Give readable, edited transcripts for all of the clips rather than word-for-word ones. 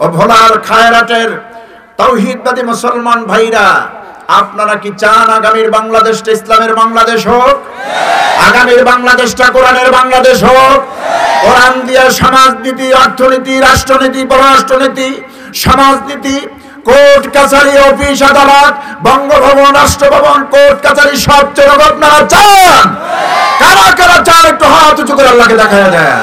ও ভোলার খায়রাটের তাওহীদবাদী মুসলমান ভাইরা, আপনারা কি চান আগামীর বাংলাদেশটা ইসলামের বাংলাদেশ হোক? আগামীর বাংলাদেশটা কোরআনের বাংলাদেশ হোক? কোরআন দিয়ে সমাজনীতি, অর্থনীতি, রাষ্ট্রনীতি, পররাষ্ট্রনীতি, সমাজনীতি, কোর্ট কাছারি, অফিস আদালত, বঙ্গভবন, রাষ্ট্রভবন, কোর্ট কাছারি সব চলুক আপনারা চান? কারা কারা চান একটু হাত উঁচু করে আল্লাহকে দেখায় দেয়।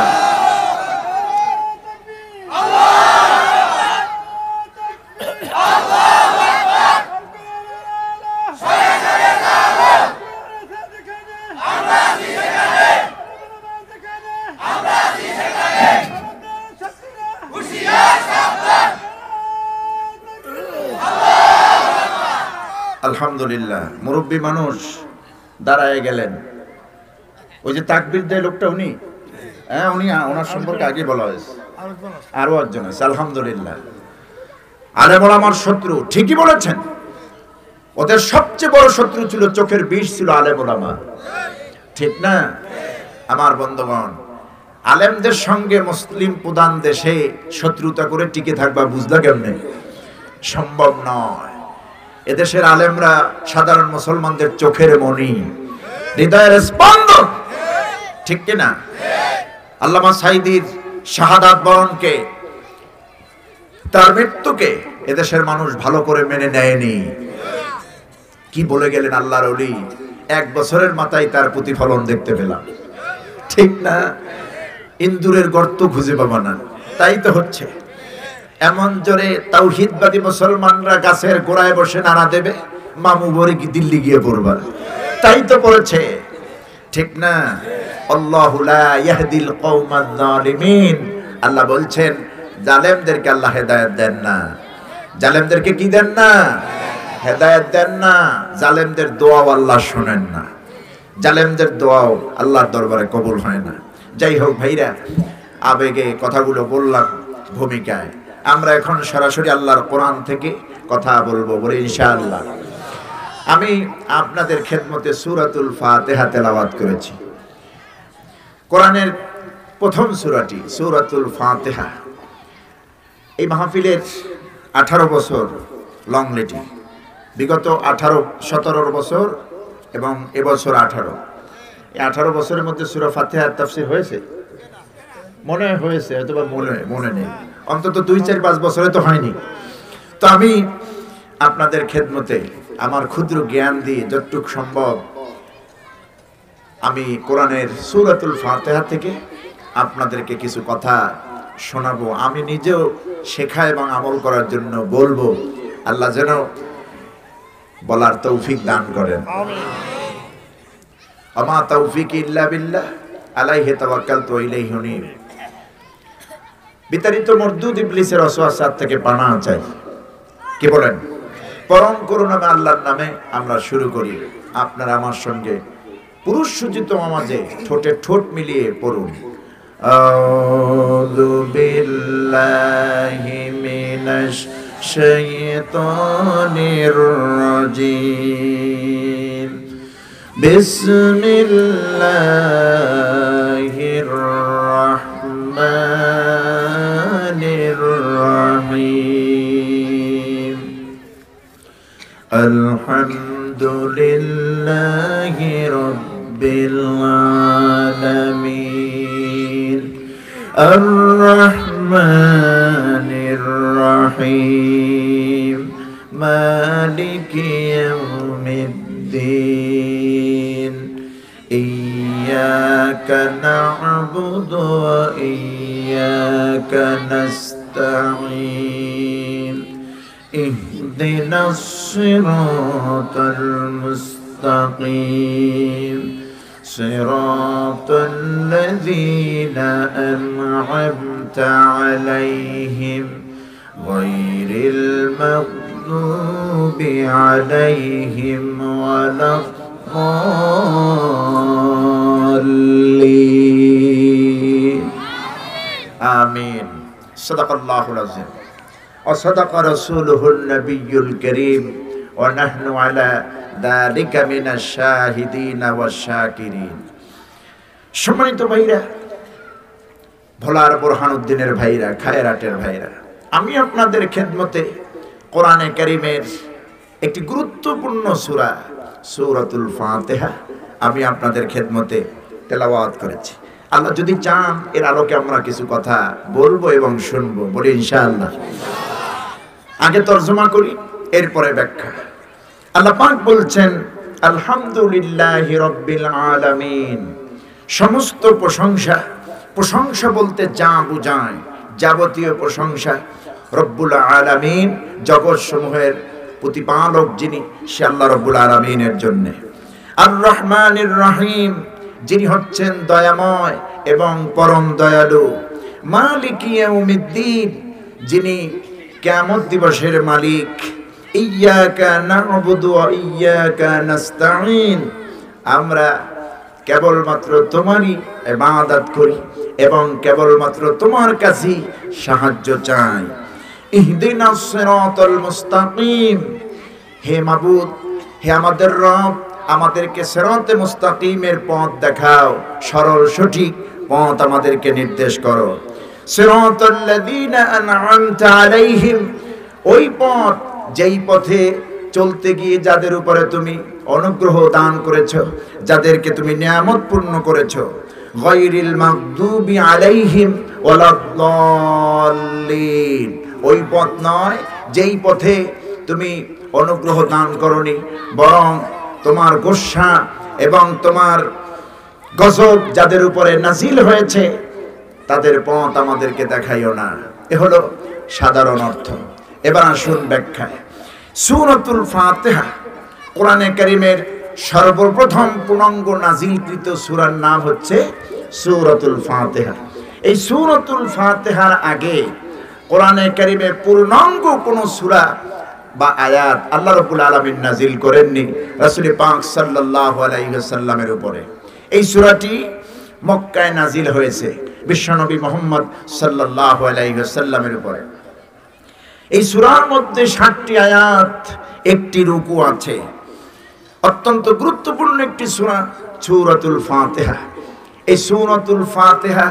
আলহামদুলিল্লাহ, মুরব্বী মানুষ দাঁড়ায় গেলেন। ওই যে তাকবীর দেয় লোকটা, উনি ওনার সম্পর্কে আগে বলা হয়েছে, আরো একজন আছে। আলহামদুলিল্লাহ, আলেম ওলামার শত্রু, ঠিকই বলেছেন। ওদের সবচেয়ে বড় শত্রু ছিল চোখের বিষ, ছিল আলেম ওলামা, ঠিক না? আমার বন্ধুগণ, আলেমদের সঙ্গে মুসলিম প্রধান দেশে শত্রুতা করে টিকে থাকবা বুঝলা কেমনে? সম্ভব নয়। এদেশের আলেমরা সাধারণ মুসলমানদের চোখের মণি, হৃদয়ের স্পন্দন, ঠিক কিনা? আল্লামা সাঈদীর শাহাদাত বরণকে, তার মৃত্যুকে এদেশের মানুষ ভালো করে মেনে নেয়নি। কি বলে গেলেন আল্লাহর ওলি, 1 বছরের মাথায় তার প্রতিফলন দেখতে পেলাম, ঠিক না? ইন্দুরের গর্ত খুঁজে পাবা না, তাই তো হচ্ছে। এমন জোরে তাওহীদবাদী মুসলমানরা গাছের গোড়ায় বসে নাড়া দেবে, মামু বরে কি দিল্লি গিয়ে পড়বা, তাই তো পড়েছে, ঠিক না? আল্লাহু লা ইয়াহদিল কওমাজ জালিমিন। আল্লাহ বলছেন জালেমদেরকে আল্লাহ হেদায়েত দেন না। জালেমদেরকে কি দেন না? হেদায়েত দেন না। জালেমদের দোয়াও আল্লাহ শুনেন না, জালেমদের দোয়াও আল্লাহর দরবারে কবুল হয় না। যাই হোক ভাইরা, আবেগে কথাগুলো বললাম ভূমিকায়। আমরা এখন সরাসরি আল্লাহর কোরআন থেকে কথা বলবো বলে ইনশাআল্লাহ। আমি আপনাদের খেদমতে সূরাতুল ফাতিহা তেলাওয়াত করেছি। কোরআনের প্রথম সূরাটি সূরাতুল ফাতিহা। এই মাহফিলের 18 বছর লং লেটি, বিগত 17 বছর এবং এবছর 18। এই 18 বছরের মধ্যে সূরা ফাতিহার তাফসীর হয়েছে? মনে হয়েছে, হয়তো বা মনে নেই, অন্তত 2-4-5 বছরে তো হয়নি। তো আমি আপনাদের খেদমতে আমার ক্ষুদ্র জ্ঞান দিয়ে যতটুকু সম্ভব আমি কোরআনের সূরাতুল ফাতিহা থেকে আপনাদেরকে কিছু কথা শোনাবো। আমি নিজেও শেখা এবং আমল করার জন্য বলবো। আল্লাহ যেন বলার তৌফিক দান করেন। আমিন। আমা তাওফিক ইল্লা বিল্লাহ, আলাইহি তাওয়াক্কালতু ওয়া ইলাইহি উনীব। বিতাড়িত মরদুদ ইবলিসের ওয়াসওয়াসা থেকে পানা চাই। কি বলেন? পরম করুণাময় আল্লাহর নামে আমরা শুরু করি। আপনারা আমার সঙ্গে পুরুষ সজ্জিত আওয়াজে ঠোঁটে ঠোঁট মিলিয়ে পড়ুন। আউযু বিল্লাহি মিনাশ শাইতানির রাজীম। বিসমিল্লাহির রাহমানির রাহিম। আলহামদুলিল্লাহি রাব্বিল আলামিন। আর-রাহমানির রাহিম। মালিকি ইয়াউমিদ্দিন। ইয়্যাকা না'বুদু ওয়া ইয়্যাকা নাস্তাঈন। ইহদিনাস সিরাতাল মুস্তাকিম। সিরাতাল লাযীনা আন'আমতা আলাইহিম গায়রিল মাগদুবি আলাইহিম ওয়ালাদ-দাল্লিন। আমিন। সাদাকাল্লাহুল আযীম ওয়া সাদাকা রাসূলুহুন নাবিয়্যুল কারীম ওয়া নাহনু আলা যালিকা মিনাশ শাহিদিন ওয়াশ শাকিরিন। সম্মানিত ভাইরা, ভোলার বোরহানউদ্দিনের ভাইরা, খায়রাটের ভাইরা, আমি আপনাদের খেদমতে কোরআনে কারীমের একটি গুরুত্বপূর্ণ সূরা সূরাতুল ফাতিহা আমি আপনাদের খেদমতে তেলাওয়াত করেছি। আল্লাহ যদি চান এর আলোকে আমরা কিছু কথা বলবো এবং শুনবো, বলি ইনশাআল্লাহ। আগে তরজমা করি, এরপরে ব্যাখ্যা। আল্লাহ পাক বলছেন, আলহামদুলিল্লাহি রাব্বিল আলামিন। সমস্ত প্রশংসা, প্রশংসা বলতে যা বোঝায় যাবতীয় প্রশংসা রব্বুল আলামিন, জগৎ সমূহের প্রতিপালক যিনি, সে আল্লাহ রব্বুল আলামিনের জন্য। আর রহমানির রহিম, যিনি হচ্ছেন দয়াময় এবং পরম দয়ালু। মালিক ইয়াউমিদ্দিন, যিনি কিয়ামত দিবসের মালিক। ইয়্যাকা না'বুদু ওয়া ইয়্যাকা নাস্তাঈন, আমরা কেবলমাত্র তোমারই ইবাদত করি এবং কেবলমাত্র তোমার কাছেই সাহায্য চাই। ইহদিনাস সিরাতাল মুস্তাকিম, হে মাবুদ, হে আমাদের রব, আমাদেরকে সিরাতে মুস্তাকিমের পথ দেখাও, সরল সঠিক পথ আমাদেরকে নির্দেশ করো। সিরাতাল লাযীনা আন'আমতা আলাইহিম, ওই পথ যেই পথে চলতে গিয়ে যাদের উপরে তুমি অনুগ্রহ দান করেছো, যাদেরকে তুমি নিয়ামত পূর্ণ করেছো। গায়রিল মাগদুবি আলাইহিম ওয়ালাদ-দাল্লিন, ওই পথ নয় যেই পথে তুমি অনুগ্রহ দান করনি, বরং তোমার গোসা এবং তোমার গজব যাদের উপরে নাজিল হয়েছে তাদের পথ আমাদেরকে দেখাইও না। এ হলো সাধারণ অর্থ। এবার আসুন ব্যাখ্যায়। সূরাতুল ফাতিহা কোরআনে কারীমের সর্বপ্রথম পূর্ণাঙ্গ নাজিলকৃত সূরার নাম হচ্ছে সূরাতুল ফাতিহা। এই সূরাতুল ফাতিহার আগে কোরআনে কারীমে পূর্ণাঙ্গ কোনো সূরা বা আয়াত আল্লাহ রাব্বুল আলামিন নাজিল করেননি রাসূল পাক সাল্লাল্লাহু আলাইহি ওয়াসাল্লামের উপরে। এই সূরাটি মক্কায় নাজিল হয়েছে বিশ্বনবী মুহাম্মদ সাল্লাল্লাহু আলাইহি ওয়াসাল্লামের উপরে। এই সূরার মধ্যে 60টি আয়াত, একটি রুকু আছে। অত্যন্ত গুরুত্বপূর্ণ একটি সূরা সূরাতুল ফাতিহা। এই সূরাতুল ফাতিহা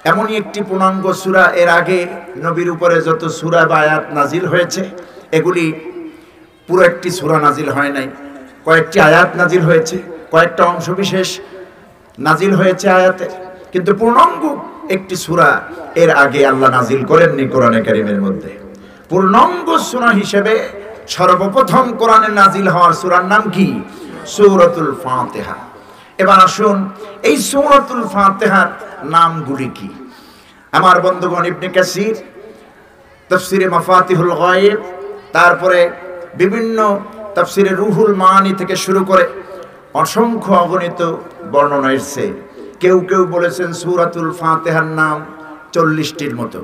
এমনই একটি পূর্ণাঙ্গ সূরা, এর আগে নবীর উপরে যত সূরা বা আয়াত নাজিল হয়েছে এগুলি পুরো একটি সূরা নাজিল হয় নাই, কয়েকটি আয়াত নাজিল হয়েছে, কয়েকটা অংশ বিশেষ নাজিল হয়েছে আয়াতে, কিন্তু পূর্ণাঙ্গ একটি সূরা এর আগে আল্লাহ নাজিল করেননি কোরআনে কারীমের মধ্যে। পূর্ণাঙ্গ সূরা হিসেবে সর্বপ্রথম কোরআনে নাজিল হওয়ার সূরার নাম কি? সূরাতুল ফাতিহা। এবার আসুন এই সূরাতুল ফাতিহার নামগুলি কি। আমার বন্ধুগণ, ইবনে কাসির তাফসিরে মাফাতিহুল গায়ব, তারপরে বিভিন্ন তাফসিরে রুহুল মানি থেকে শুরু করে অসংখ্য অগণিত বর্ণনা এসেছে। কেউ কেউ বলেছেন সূরাতুল ফাতিহার নাম 40টির মতো,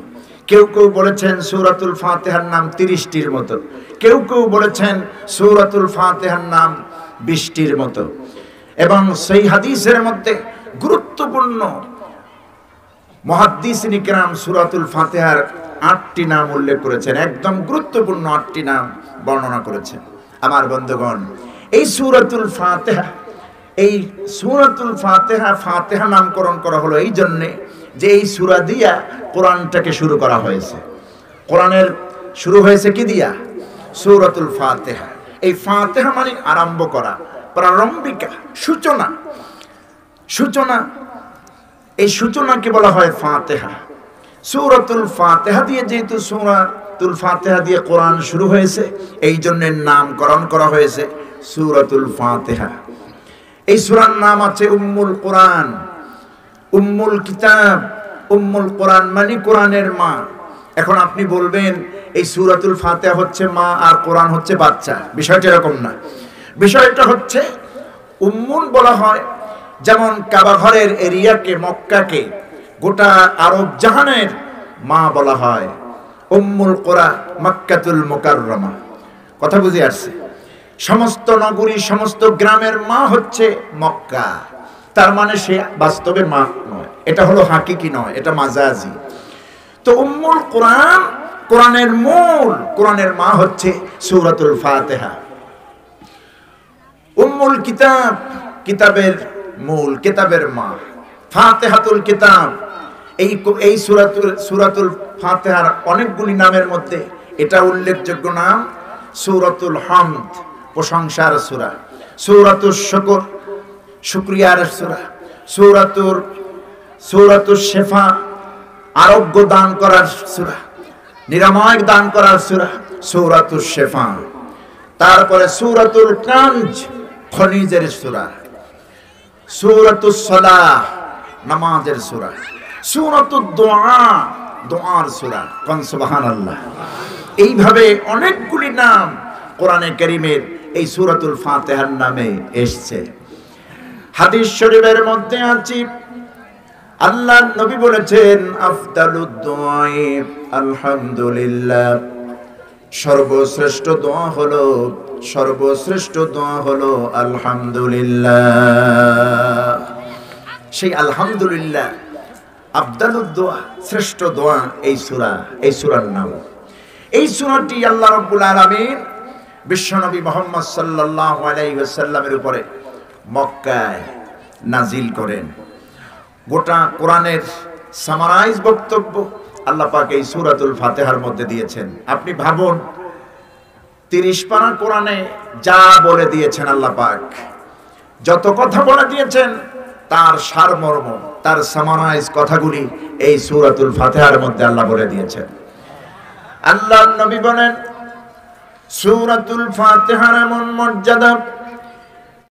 কেউ কেউ বলেছেন সূরাতুল ফাতিহার নাম 30টির মতো, কেউ কেউ বলেছেন সূরাতুল ফাতিহার নাম 20টির মতো। এবং সেই হাদিসের মধ্যে গুরুত্বপূর্ণ মুহাদ্দিসিন ইকরাম সূরাতুল ফাতিহার 8টি নাম উল্লেখ করেছেন, একদম গুরুত্বপূর্ণ 8টি নাম বর্ণনা করেছেন। আমার বন্ধুগণ, এই সূরাতুল ফাতিহা, এই সূরাতুল ফাতিহা, ফাতিহা নামকরণ করা হলো এই জন্যে যে এই সূরা দিয়া কোরআনটাকে শুরু করা হয়েছে। কোরআনের শুরু হয়েছে কি দিয়া? সূরাতুল ফাতিহা। এই ফাতিহা মানে আরম্ভ করা, প্রারম্ভিকা, সূচনা। সূচনা, এই সূচনাকে বলা হয় ফাতিহা। সূরাতুল ফাতিহা দিয়ে, যেহেতু সূরাতুল ফাতিহা দিয়ে কোরআন শুরু হয়েছে, এই জন্য নামকরণ করা হয়েছে সূরাতুল ফাতিহা। এই সূরার নাম আছে উম্মুল কোরআন, উম্মুল কিতাব। উম্মুল কোরআন মানে কোরআনের মা। এখন আপনি বলবেন এই সূরাতুল ফাতিহা হচ্ছে মা আর কোরআন হচ্ছে বাচ্চা। বিষয়টা এরকম না। বিষয়টা হচ্ছে উম্মুল বলা হয়, যেমন কাবা ঘরের এরিয়াকে, মক্কাকে, গোটা আরব জাহানের মা বলা হয়। উম্মুল কোরা মক্কাতুল মুকাররমা। কথা বুঝে আসছে? সমস্ত নগরী, সমস্ত গ্রামের মা হচ্ছে মক্কা। তার মানে সে বাস্তবে মা নয়, এটা হলো হাকিকি নয়, এটা মাজাজি। তো উম্মুল কোরআন, কোরআনের মূল, কোরআনের মা হচ্ছে সূরাতুল ফাতিহা। উম্মুল কিতাব, কিতাবের মূল, কিতাবের মা। ফাতিহাতুল কিতাব, এই সূরাতুল ফাতিহার অনেকগুলি নামের মধ্যে এটা উল্লেখযোগ্য নাম সূরাতুল হামদ, প্রশংসার সূরা, সূরাতুশ শুকর, শুকরিয়ার সূরা, সূরাতুশ শিফা, আরোগ্য দান করার সূরা, নিরাময় দান করার সূরা সূরাতুশ শিফা। তারপরে সূরাতুল কানজ, খনিজের সূরা, সূরাতুস সালাহ, নামাজের সূরা, সূরাতুদ দুআ, দোয়ার সূরা। কোন সুবহানাল্লাহ। এইভাবে অনেকগুলি নাম কোরআনে কারীমের এই সূরাতুল ফাতিহার নামে এসেছে। হাদিস শরীফের মধ্যে আছে আল্লাহর নবী বলেছেন আফদালুদ দুআই আলহামদুলিল্লাহ, সর্বশ্রেষ্ঠ দোয়া হলো আলহামদুলিল্লাহ। সেই আলহামদুলিল্লাহ আফদালুদ দুআ, শ্রেষ্ঠ দোয়া এই সূরার নাম। এই সূরাটি আল্লাহ রাব্বুল আলামিন বিশ্বনবী মুহাম্মদ সাল্লাল্লাহু আলাইহি ওয়াসাল্লামের উপরে মক্কায় নাজিল করেন। গোটা কোরআনের সামারাইজ বক্তব্য আল্লাহ পাক এই সূরাতুল ফাতিহার মধ্যে দিয়েছেন। আপনি ভাবুন 30 পারা কোরআনে যা বলে দিয়েছেন আল্লাহ পাক, যত কথা বলে দিয়েছেন তার সারমর্ম, তার সামারাইজ কথাগুলি এই সূরাতুল ফাতিহার মধ্যে আল্লাহ বলে দিয়েছেন। আল্লাহর নবী বলেন সূরাতুল ফাতিহার এমন মর্যাদা